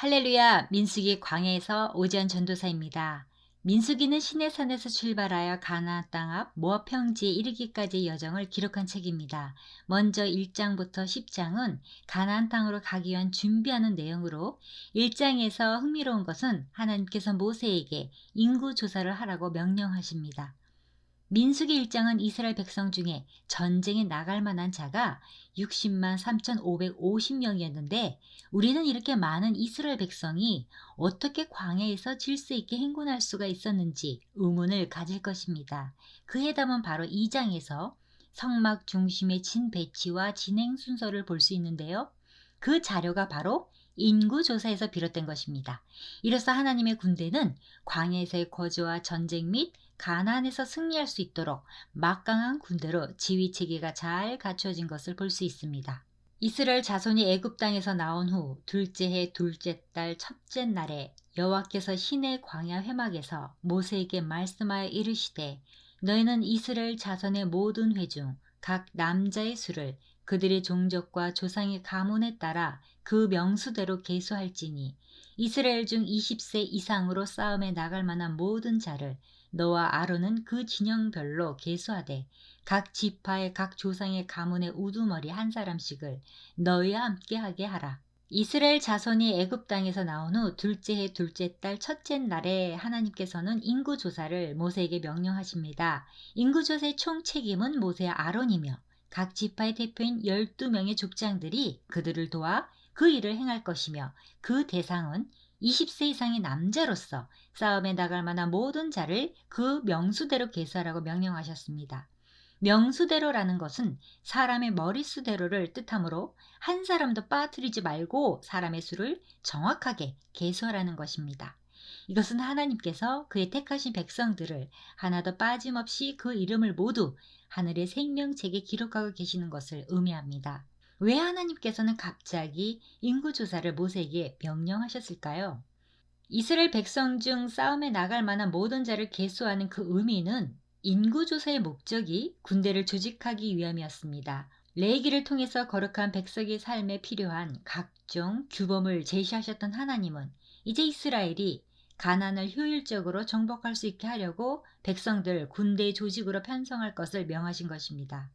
할렐루야, 민수기 광야에서 오지연 전도사입니다. 민수기는 시내산에서 출발하여 가나안 땅 앞 모압 평지에 이르기까지의 여정을 기록한 책입니다. 먼저 1장부터 10장은 가나안 땅으로 가기 위한 준비하는 내용으로 1장에서 흥미로운 것은 하나님께서 모세에게 인구 조사를 하라고 명령하십니다. 민수기 1장은 이스라엘 백성 중에 전쟁에 나갈 만한 자가 60만 3,550명이었는데 우리는 이렇게 많은 이스라엘 백성이 어떻게 광야에서 질서 있게 행군할 수가 있었는지 의문을 가질 것입니다. 그 해답은 바로 2장에서 성막 중심의 진 배치와 진행 순서를 볼 수 있는데요. 그 자료가 바로 인구조사에서 비롯된 것입니다. 이로써 하나님의 군대는 광야에서의 거주와 전쟁 및 가나안에서 승리할 수 있도록 막강한 군대로 지휘체계가 잘 갖춰진 것을 볼 수 있습니다. 이스라엘 자손이 애굽 땅에서 나온 후 둘째 해 둘째 달 첫째 날에 여호와께서 시내 광야 회막에서 모세에게 말씀하여 이르시되 너희는 이스라엘 자손의 모든 회 중 각 남자의 수를 그들의 종족과 조상의 가문에 따라 그 명수대로 계수할지니 이스라엘 중 20세 이상으로 싸움에 나갈 만한 모든 자를 너와 아론은 그 진영별로 계수하되 각 지파의 각 조상의 가문의 우두머리 한 사람씩을 너희와 함께 하게 하라. 이스라엘 자손이 애굽 땅에서 나온 후 둘째 해 둘째 달 첫째 날에 하나님께서는 인구조사를 모세에게 명령하십니다. 인구조사의 총 책임은 모세와 아론이며 각 지파의 대표인 12명의 족장들이 그들을 도와 그 일을 행할 것이며 그 대상은 20세 이상의 남자로서 싸움에 나갈 만한 모든 자를 그 명수대로 계수하라고 명령하셨습니다. 명수대로라는 것은 사람의 머릿수대로를 뜻하므로 한 사람도 빠뜨리지 말고 사람의 수를 정확하게 계수하라는 것입니다. 이것은 하나님께서 그의 택하신 백성들을 하나도 빠짐없이 그 이름을 모두 하늘의 생명책에 기록하고 계시는 것을 의미합니다. 왜 하나님께서는 갑자기 인구조사를 모세에게 명령하셨을까요? 이스라엘 백성 중 싸움에 나갈 만한 모든 자를 계수하는 그 의미는 인구조사의 목적이 군대를 조직하기 위함이었습니다. 레위기를 통해서 거룩한 백성의 삶에 필요한 각종 규범을 제시하셨던 하나님은 이제 이스라엘이 가나안을 효율적으로 정복할 수 있게 하려고 백성들 군대 조직으로 편성할 것을 명하신 것입니다.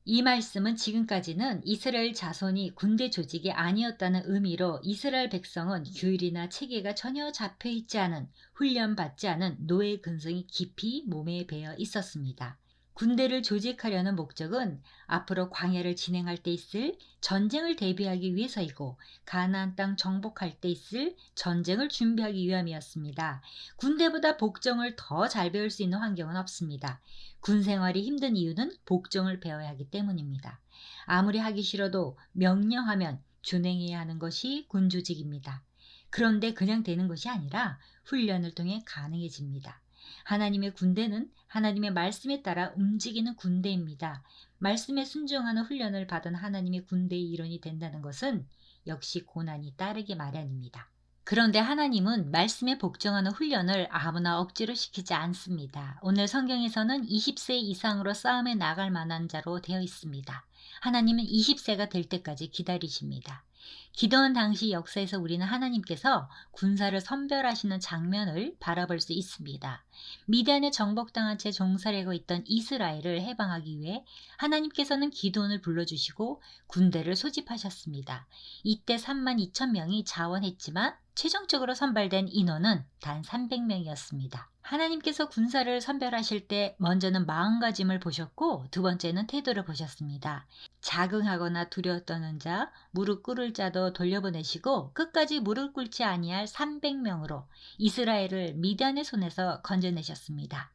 이 말씀은 지금까지는 이스라엘 자손이 군대 조직이 아니었다는 의미로 이스라엘 백성은 규율이나 체계가 전혀 잡혀있지 않은 훈련받지 않은 노예 근성이 깊이 몸에 배어 있었습니다. 군대를 조직하려는 목적은 앞으로 광야를 진행할 때 있을 전쟁을 대비하기 위해서이고 가나안 땅 정복할 때 있을 전쟁을 준비하기 위함이었습니다. 군대보다 복종을 더 잘 배울 수 있는 환경은 없습니다. 군 생활이 힘든 이유는 복종을 배워야 하기 때문입니다. 아무리 하기 싫어도 명령하면 준행해야 하는 것이 군 조직입니다. 그런데 그냥 되는 것이 아니라 훈련을 통해 가능해집니다. 하나님의 군대는 하나님의 말씀에 따라 움직이는 군대입니다. 말씀에 순종하는 훈련을 받은 하나님의 군대의 일원이 된다는 것은 역시 고난이 따르기 마련입니다. 그런데 하나님은 말씀에 복종하는 훈련을 아무나 억지로 시키지 않습니다. 오늘 성경에서는 20세 이상으로 싸움에 나갈 만한 자로 되어 있습니다. 하나님은 20세가 될 때까지 기다리십니다. 기도원 당시 역사에서 우리는 하나님께서 군사를 선별하시는 장면을 바라볼 수 있습니다. 미디안에 정복당한 채 종살이하고 있던 이스라엘을 해방하기 위해 하나님께서는 기도원을 불러주시고 군대를 소집하셨습니다. 이때 3만 2천 명이 자원했지만 최종적으로 선발된 인원은 단 300명이었습니다. 하나님께서 군사를 선별하실 때 먼저는 마음가짐을 보셨고 두 번째는 태도를 보셨습니다. 자긍하거나 두려워 떠는 자, 무릎 꿇을 자도 돌려보내시고 끝까지 무릎 꿇지 아니할 300명으로 이스라엘을 미디안의 손에서 건져내셨습니다.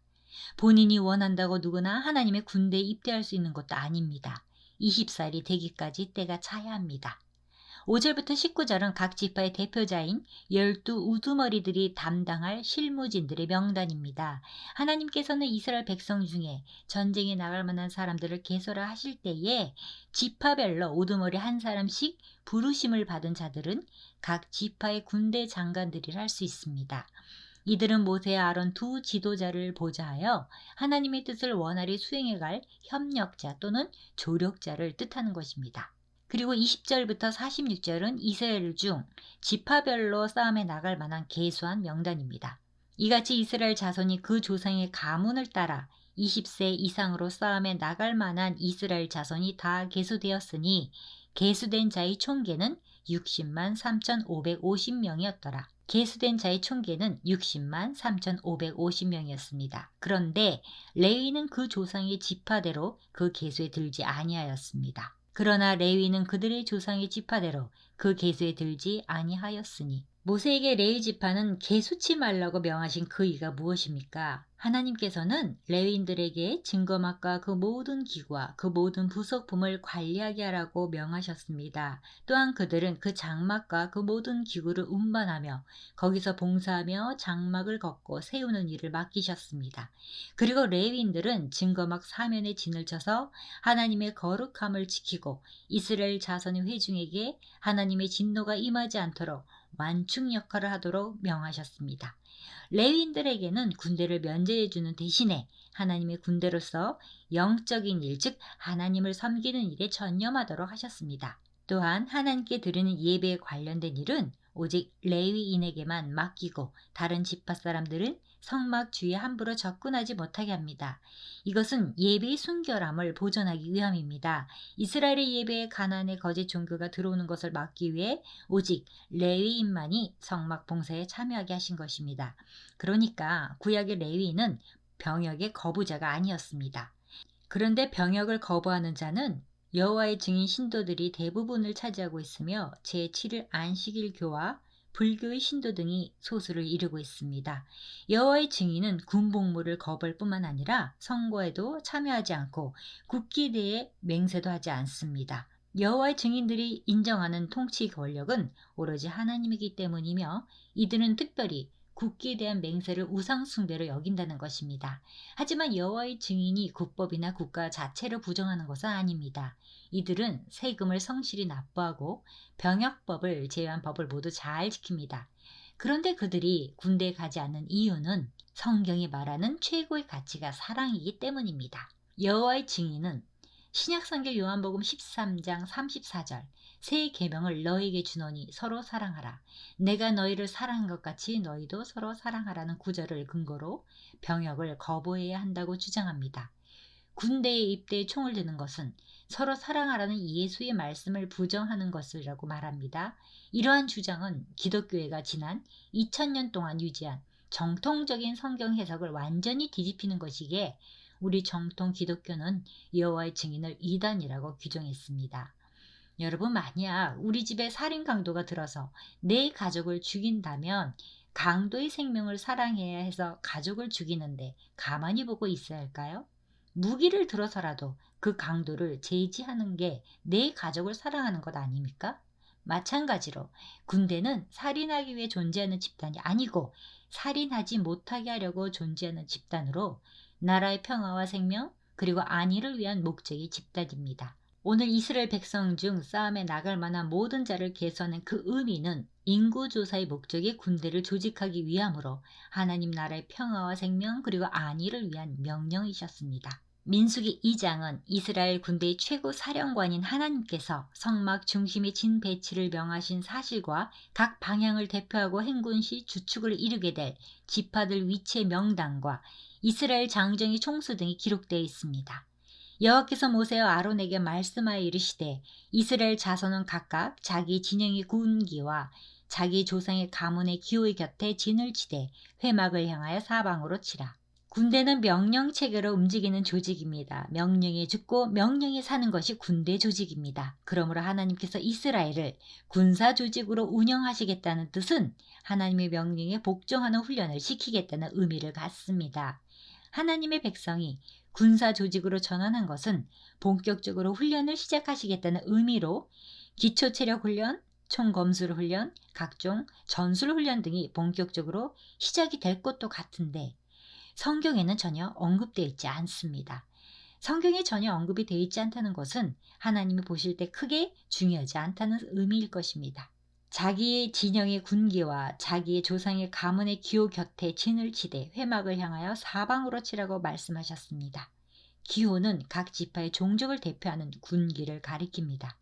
본인이 원한다고 누구나 하나님의 군대에 입대할 수 있는 것도 아닙니다. 20살이 되기까지 때가 차야 합니다. 5절부터 19절은 각 지파의 대표자인 12 우두머리들이 담당할 실무진들의 명단입니다. 하나님께서는 이스라엘 백성 중에 전쟁에 나갈 만한 사람들을 계수를 하실 때에 지파별로 우두머리 한 사람씩 부르심을 받은 자들은 각 지파의 군대 장관들이라 할 수 있습니다. 이들은 모세와 아론 두 지도자를 보좌하여 하나님의 뜻을 원활히 수행해갈 협력자 또는 조력자를 뜻하는 것입니다. 그리고 20절부터 46절은 이스라엘 중 지파별로 싸움에 나갈 만한 계수한 명단입니다. 이같이 이스라엘 자손이 그 조상의 가문을 따라 20세 이상으로 싸움에 나갈 만한 이스라엘 자손이 다 계수되었으니 계수된 자의 총계는 60만 3,550명이었더라. 계수된 자의 총계는 60만 3,550명이었습니다. 그런데 레위는 그 조상의 지파대로 그 계수에 들지 아니하였습니다. 그러나 레위는 그들의 조상의 지파대로 그 계수에 들지 아니하였으니 모세에게 레위 지파는 계수치 말라고 명하신 그 이유가 무엇입니까? 하나님께서는 레위인들에게 증거막과 그 모든 기구와 그 모든 부속품을 관리하게 하라고 명하셨습니다. 또한 그들은 그 장막과 그 모든 기구를 운반하며 거기서 봉사하며 장막을 걷고 세우는 일을 맡기셨습니다. 그리고 레위인들은 증거막 사면에 진을 쳐서 하나님의 거룩함을 지키고 이스라엘 자손의 회중에게 하나님의 진노가 임하지 않도록 완충 역할을 하도록 명하셨습니다. 레위인들에게는 군대를 면제해주는 대신에 하나님의 군대로서 영적인 일, 즉 하나님을 섬기는 일에 전념하도록 하셨습니다. 또한 하나님께 드리는 예배에 관련된 일은 오직 레위인에게만 맡기고 다른 지파 사람들은 성막 주위에 함부로 접근하지 못하게 합니다. 이것은 예배의 순결함을 보존하기 위함입니다. 이스라엘의 예배에 가나안의 거짓 종교가 들어오는 것을 막기 위해 오직 레위인만이 성막 봉사에 참여하게 하신 것입니다. 그러니까 구약의 레위인은 병역의 거부자가 아니었습니다. 그런데 병역을 거부하는 자는 여호와의 증인 신도들이 대부분을 차지하고 있으며 제7일 안식일교와 불교의 신도 등이 소수를 이루고 있습니다. 여호와의 증인은 군복무를 거부할 뿐만 아니라 선거에도 참여하지 않고 국기대에 맹세도 하지 않습니다. 여호와의 증인들이 인정하는 통치 권력은 오로지 하나님이기 때문이며 이들은 특별히 국기에 대한 맹세를 우상 숭배로 여긴다는 것입니다. 하지만 여호와의 증인이 국법이나 국가 자체를 부정하는 것은 아닙니다. 이들은 세금을 성실히 납부하고 병역법을 제외한 법을 모두 잘 지킵니다. 그런데 그들이 군대에 가지 않는 이유는 성경이 말하는 최고의 가치가 사랑이기 때문입니다. 여호와의 증인은 신약성경 요한복음 13장 34절 새 계명을 너희에게 주노니 서로 사랑하라. 내가 너희를 사랑한 것 같이 너희도 서로 사랑하라는 구절을 근거로 병역을 거부해야 한다고 주장합니다. 군대에 입대해 총을 드는 것은 서로 사랑하라는 예수의 말씀을 부정하는 것이라고 말합니다. 이러한 주장은 기독교회가 지난 2000년 동안 유지한 정통적인 성경 해석을 완전히 뒤집히는 것이기에 우리 정통 기독교는 여호와의 증인을 이단이라고 규정했습니다. 여러분, 만약 우리 집에 살인 강도가 들어서 내 가족을 죽인다면 강도의 생명을 사랑해야 해서 가족을 죽이는데 가만히 보고 있어야 할까요? 무기를 들어서라도 그 강도를 제지하는 게 내 가족을 사랑하는 것 아닙니까? 마찬가지로 군대는 살인하기 위해 존재하는 집단이 아니고 살인하지 못하게 하려고 존재하는 집단으로 나라의 평화와 생명 그리고 안위를 위한 목적의 집단입니다. 오늘 이스라엘 백성 중 싸움에 나갈 만한 모든 자를 계수하는 그 의미는 인구조사의 목적의 군대를 조직하기 위함으로 하나님 나라의 평화와 생명 그리고 안위를 위한 명령이셨습니다. 민수기 2장은 이스라엘 군대의 최고 사령관인 하나님께서 성막 중심의 진 배치를 명하신 사실과 각 방향을 대표하고 행군 시 주축을 이루게 될 지파들 위치의 명단과 이스라엘 장정의 총수 등이 기록되어 있습니다. 여호와께서 모세와 아론에게 말씀하여 이르시되 이스라엘 자손은 각각 자기 진영의 군기와 자기 조상의 가문의 기호의 곁에 진을 치되 회막을 향하여 사방으로 치라. 군대는 명령 체계로 움직이는 조직입니다. 명령에 죽고 명령에 사는 것이 군대 조직입니다. 그러므로 하나님께서 이스라엘을 군사 조직으로 운영하시겠다는 뜻은 하나님의 명령에 복종하는 훈련을 시키겠다는 의미를 갖습니다. 하나님의 백성이 군사 조직으로 전환한 것은 본격적으로 훈련을 시작하시겠다는 의미로 기초 체력 훈련, 총검술 훈련, 각종 전술 훈련 등이 본격적으로 시작이 될 것도 같은데 성경에는 전혀 언급되어 있지 않습니다. 성경에 전혀 언급이 되어 있지 않다는 것은 하나님이 보실 때 크게 중요하지 않다는 의미일 것입니다. 자기의 진영의 군기와 자기의 조상의 가문의 기호 곁에 진을 치되 회막을 향하여 사방으로 치라고 말씀하셨습니다. 기호는 각 지파의 종족을 대표하는 군기를 가리킵니다.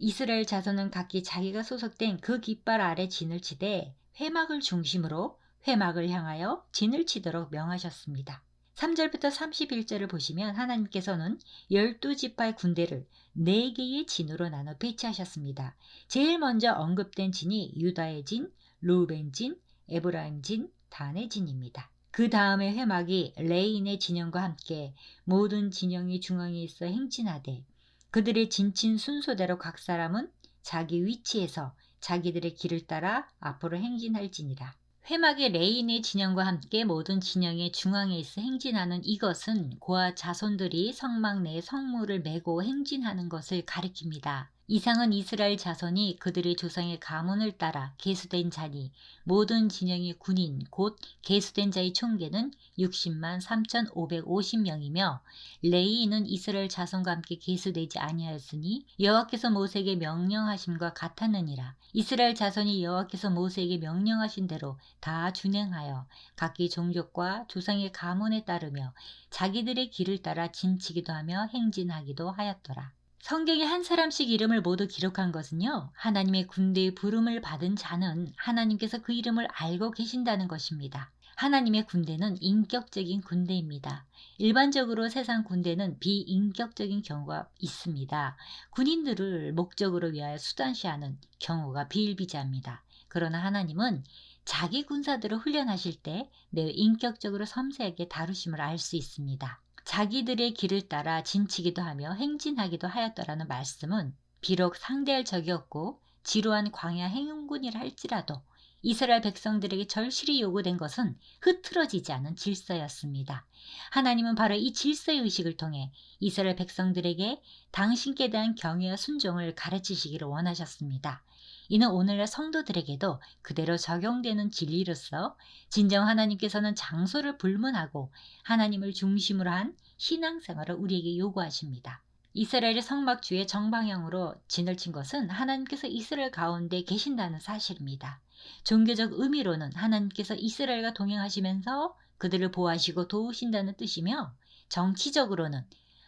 이스라엘 자손은 각기 자기가 소속된 그 깃발 아래 진을 치되 회막을 중심으로 회막을 향하여 진을 치도록 명하셨습니다. 3절부터 31절을 보시면 하나님께서는 12지파의 군대를 4개의 진으로 나눠 배치하셨습니다. 제일 먼저 언급된 진이 유다의 진, 루벤 진, 에브라임 진, 단의 진입니다. 그 다음에 회막이 레인의 진영과 함께 모든 진영이 중앙에 있어 행진하되 그들의 진친 순서대로 각 사람은 자기 위치에서 자기들의 길을 따라 앞으로 행진할지니라. 회막의 레인의 진영과 함께 모든 진영의 중앙에 있어 행진하는 이것은 고아 자손들이 성막 내에 성물을 메고 행진하는 것을 가리킵니다. 이상은 이스라엘 자손이 그들의 조상의 가문을 따라 계수된 자니 모든 진영의 군인 곧 계수된 자의 총계는 60만 3,550명이며 레이인은 이스라엘 자손과 함께 계수되지 아니하였으니 여호와께서 모세에게 명령하심과 같았느니라. 이스라엘 자손이 여호와께서 모세에게 명령하신 대로 다 준행하여 각기 종족과 조상의 가문에 따르며 자기들의 길을 따라 진치기도 하며 행진하기도 하였더라. 성경에 한 사람씩 이름을 모두 기록한 것은요, 하나님의 군대의 부름을 받은 자는 하나님께서 그 이름을 알고 계신다는 것입니다. 하나님의 군대는 인격적인 군대입니다. 일반적으로 세상 군대는 비인격적인 경우가 있습니다. 군인들을 목적으로 위하여 수단시하는 경우가 비일비재합니다. 그러나 하나님은 자기 군사들을 훈련하실 때 매우 인격적으로 섬세하게 다루심을 알 수 있습니다. 자기들의 길을 따라 진치기도 하며 행진하기도 하였더라는 말씀은 비록 상대할 적이 없고 지루한 광야 행군이라 할지라도 이스라엘 백성들에게 절실히 요구된 것은 흐트러지지 않은 질서였습니다. 하나님은 바로 이 질서의 의식을 통해 이스라엘 백성들에게 당신께 대한 경외와 순종을 가르치시기를 원하셨습니다. 이는 오늘날 성도들에게도 그대로 적용되는 진리로서 진정 하나님께서는 장소를 불문하고 하나님을 중심으로 한 신앙생활을 우리에게 요구하십니다. 이스라엘의 성막 주의 정방향으로 진을 친 것은 하나님께서 이스라엘 가운데 계신다는 사실입니다. 종교적 의미로는 하나님께서 이스라엘과 동행하시면서 그들을 보호하시고 도우신다는 뜻이며 정치적으로는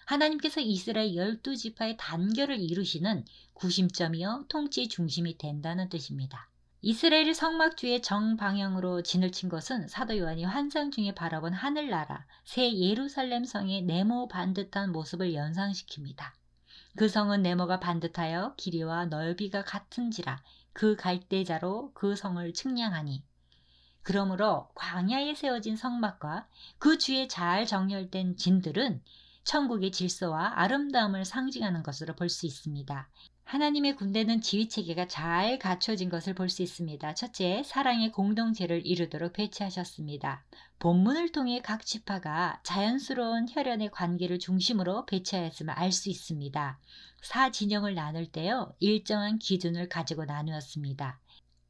하나님께서 이스라엘 12지파의 단결을 이루시는 구심점이요 통치의 중심이 된다는 뜻입니다. 이스라엘이 성막주의 정방향으로 진을 친 것은 사도 요한이 환상 중에 바라본 하늘나라 새 예루살렘 성의 네모 반듯한 모습을 연상시킵니다. 그 성은 네모가 반듯하여 길이와 넓이가 같은지라 그 갈대자로 그 성을 측량하니 그러므로 광야에 세워진 성막과 그 주에 잘 정렬된 진들은 천국의 질서와 아름다움을 상징하는 것으로 볼 수 있습니다. 하나님의 군대는 지휘체계가 잘 갖춰진 것을 볼 수 있습니다. 첫째, 사랑의 공동체를 이루도록 배치하셨습니다. 본문을 통해 각 지파가 자연스러운 혈연의 관계를 중심으로 배치하였음을 알 수 있습니다. 4진영을 나눌 때요, 일정한 기준을 가지고 나누었습니다.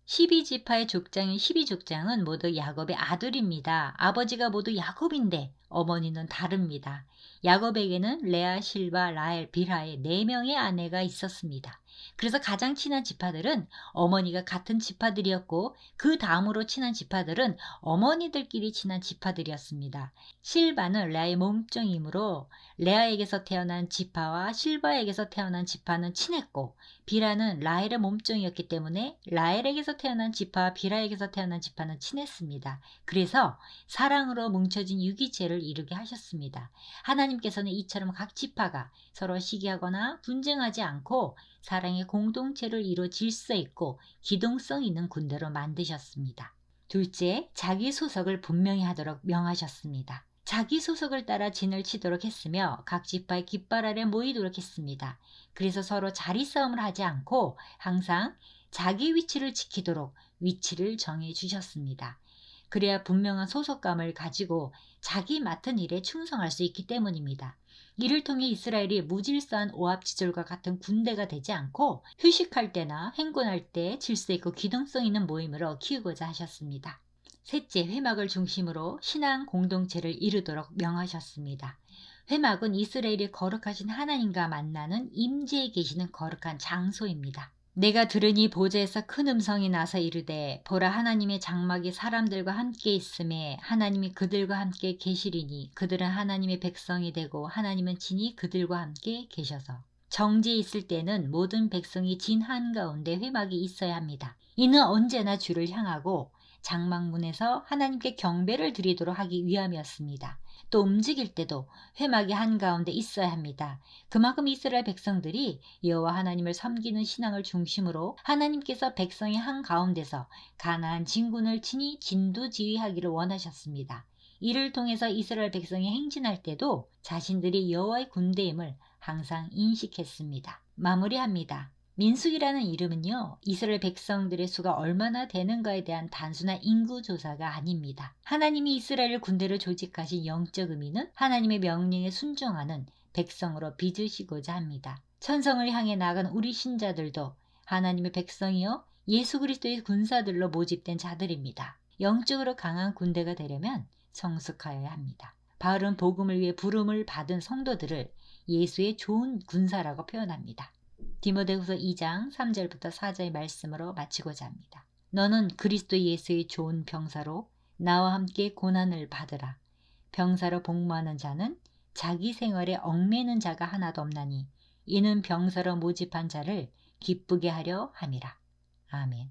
12지파의 족장인 12족장은 모두 야곱의 아들입니다. 아버지가 모두 야곱인데 어머니는 다릅니다. 야곱에게는 레아, 실바, 라헬, 빌하의 4명의 아내가 있었습니다. 그래서 가장 친한 지파들은 어머니가 같은 지파들이었고 그 다음으로 친한 지파들은 어머니들끼리 친한 지파들이었습니다. 실바는 레아의 몸종이므로 레아에게서 태어난 지파와 실바에게서 태어난 지파는 친했고 빌하는 라헬의 몸종이었기 때문에 라헬에게서 태어난 지파와 빌하에게서 태어난 지파는 친했습니다. 그래서 사랑으로 뭉쳐진 유기체를 이루게 하셨습니다. 하나님께서는 이처럼 각 지파가 서로 시기하거나 분쟁하지 않고 사랑의 공동체를 이루어 질서 있고 기동성 있는 군대로 만드셨습니다. 둘째, 자기 소속을 분명히 하도록 명하셨습니다. 자기 소속을 따라 진을 치도록 했으며 각 지파의 깃발 아래 모이도록 했습니다. 그래서 서로 자리 싸움을 하지 않고 항상 자기 위치를 지키도록 위치를 정해 주셨습니다. 그래야 분명한 소속감을 가지고 자기 맡은 일에 충성할 수 있기 때문입니다. 이를 통해 이스라엘이 무질서한 오합지졸과 같은 군대가 되지 않고 휴식할 때나 행군할 때 질서 있고 기동성 있는 모임으로 키우고자 하셨습니다. 셋째, 회막을 중심으로 신앙 공동체를 이루도록 명하셨습니다. 회막은 이스라엘이 거룩하신 하나님과 만나는 임재에 계시는 거룩한 장소입니다. 내가 들으니 보좌에서 큰 음성이 나서 이르되 보라 하나님의 장막이 사람들과 함께 있음에 하나님이 그들과 함께 계시리니 그들은 하나님의 백성이 되고 하나님은 친히 그들과 함께 계셔서 정지에 있을 때는 모든 백성이 진 한가운데 회막이 있어야 합니다. 이는 언제나 주를 향하고 장막문에서 하나님께 경배를 드리도록 하기 위함이었습니다. 또 움직일 때도 회막이 한가운데 있어야 합니다. 그만큼 이스라엘 백성들이 여호와 하나님을 섬기는 신앙을 중심으로 하나님께서 백성의 한가운데서 가나안 진군을 친히 진두지휘하기를 원하셨습니다. 이를 통해서 이스라엘 백성이 행진할 때도 자신들이 여호와의 군대임을 항상 인식했습니다. 마무리합니다. 민수기라는 이름은요, 이스라엘 백성들의 수가 얼마나 되는가에 대한 단순한 인구 조사가 아닙니다. 하나님이 이스라엘 군대를 조직하신 영적 의미는 하나님의 명령에 순종하는 백성으로 빚으시고자 합니다. 천성을 향해 나간 우리 신자들도 하나님의 백성이요, 예수 그리스도의 군사들로 모집된 자들입니다. 영적으로 강한 군대가 되려면 성숙하여야 합니다. 바울은 복음을 위해 부름을 받은 성도들을 예수의 좋은 군사라고 표현합니다. 디모데후서 2장 3절부터 4절의 말씀으로 마치고자 합니다. 너는 그리스도 예수의 좋은 병사로 나와 함께 고난을 받으라. 병사로 복무하는 자는 자기 생활에 얽매는 자가 하나도 없나니 이는 병사로 모집한 자를 기쁘게 하려 함이라. 아멘.